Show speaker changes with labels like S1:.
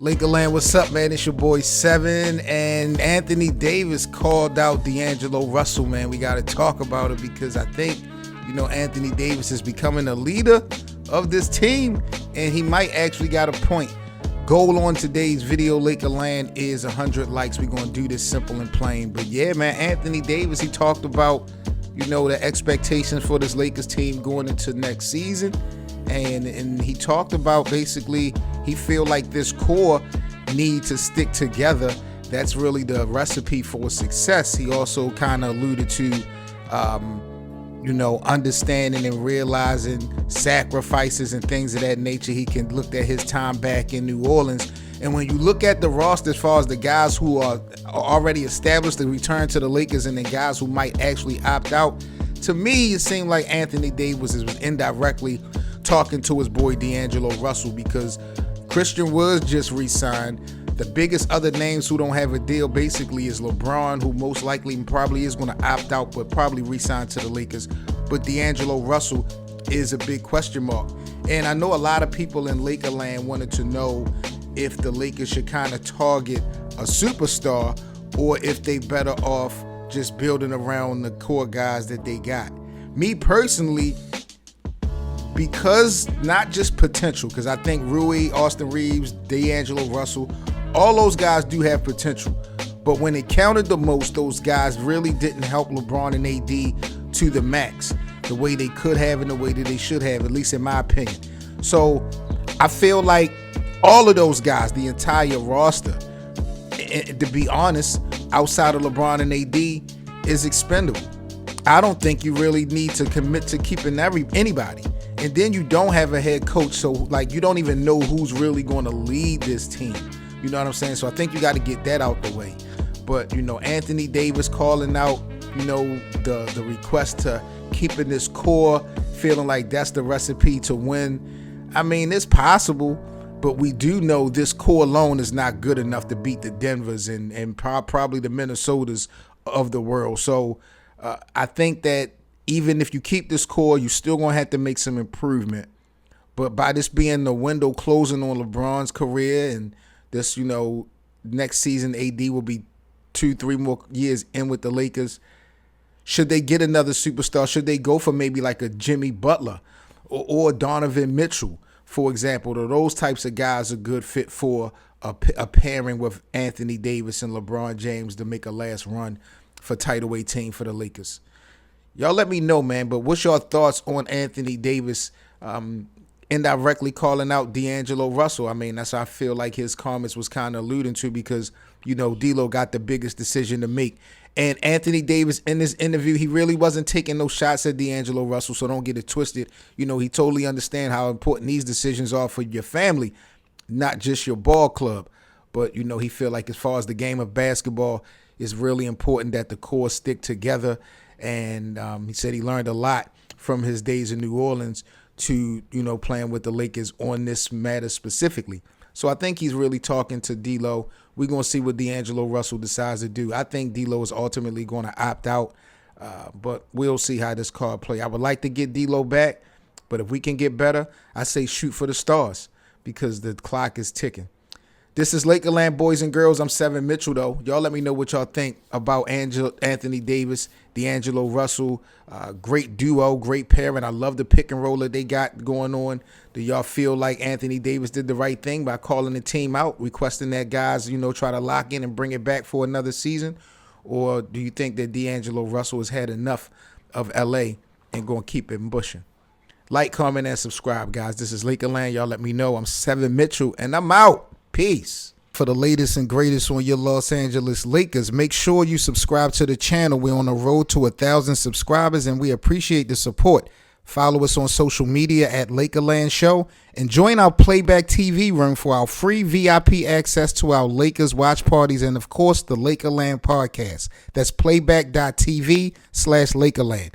S1: Lakerland, what's up, man? It's your boy Seven, and Anthony Davis called out D'Angelo Russell, man. We got to talk about it because I think, Anthony Davis is becoming a leader of this team, and he might actually got a point. Goal on today's video, Lakerland, is 100 likes. We're going to do this simple and plain. But yeah, man, Anthony Davis, he talked about, the expectations for this Lakers team going into next season. And he talked about basically he feel like this core need to stick together. That's really the recipe for success. He also kind of alluded to, understanding and realizing sacrifices and things of that nature. He can look at his time back in New Orleans. And when you look at the roster as far as the guys who are already established to return to the Lakers and then guys who might actually opt out, to me, it seemed like Anthony Davis was indirectly talking to his boy D'Angelo Russell because Christian Woods just re-signed. The biggest other names who don't have a deal basically is LeBron, who most likely probably is going to opt out but probably re-sign to the Lakers. But D'Angelo Russell is a big question mark. And I know a lot of people in Lakerland wanted to know if the Lakers should kind of target a superstar or if they better off just building around the core guys that they got. Me personally, because not just potential, because I think Rui, Austin Reeves, D'Angelo Russell, all those guys do have potential. But when it counted the most, those guys really didn't help LeBron and AD to the max, the way they could have and the way that they should have, at least in my opinion. So I feel like all of those guys, the entire roster, to be honest, outside of LeBron and AD, is expendable. I don't think you really need to commit to keeping anybody. And then you don't have a head coach, so you don't even know who's really going to lead this team. You know what I'm saying? So I think you got to get that out the way. But Anthony Davis calling out, the request to keeping this core, feeling like that's the recipe to win. I mean, it's possible, but we do know this core alone is not good enough to beat the Denvers and probably the Minnesotas of the world. So I think that even if you keep this core, you're still going to have to make some improvement. But by this being the window closing on LeBron's career and this, next season AD will be 2-3 more years in with the Lakers, should they get another superstar? Should they go for maybe like a Jimmy Butler or Donovan Mitchell, for example? Those types of guys are good fit for a pairing with Anthony Davis and LeBron James to make a last run for Title 18 for the Lakers. Y'all let me know, man, but what's your thoughts on Anthony Davis indirectly calling out D'Angelo Russell? I mean, that's how I feel like his comments was kind of alluding to because, D'Lo got the biggest decision to make. And Anthony Davis, in this interview, he really wasn't taking no shots at D'Angelo Russell, so don't get it twisted. He totally understand how important these decisions are for your family, not just your ball club. But, he feel like as far as the game of basketball, it's really important that the core stick together. And he said he learned a lot from his days in New Orleans to, playing with the Lakers on this matter specifically. So I think he's really talking to D'Lo. We're going to see what D'Angelo Russell decides to do. I think D'Lo is ultimately going to opt out, but we'll see how this card play. I would like to get D'Lo back, but if we can get better, I say shoot for the stars because the clock is ticking. This is Lakerland, boys and girls. I'm Seven Mitchell, though. Y'all let me know what y'all think about Anthony Davis, D'Angelo Russell. Great duo, great pairing. I love the pick and roll that they got going on. Do y'all feel like Anthony Davis did the right thing by calling the team out, requesting that guys, try to lock in and bring it back for another season? Or do you think that D'Angelo Russell has had enough of L.A. and going to keep it pushing? Like, comment, and subscribe, guys. This is Lakerland. Y'all let me know. I'm Seven Mitchell, and I'm out. Peace. For the latest and greatest on your Los Angeles Lakers, make sure you subscribe to the channel. We're on the road to 1,000 subscribers, and we appreciate the support. Follow us on social media at Lakerland Show, and join our Playback TV room for our free VIP access to our Lakers watch parties and, of course, the Lakerland podcast. That's playback.tv/Lakerland.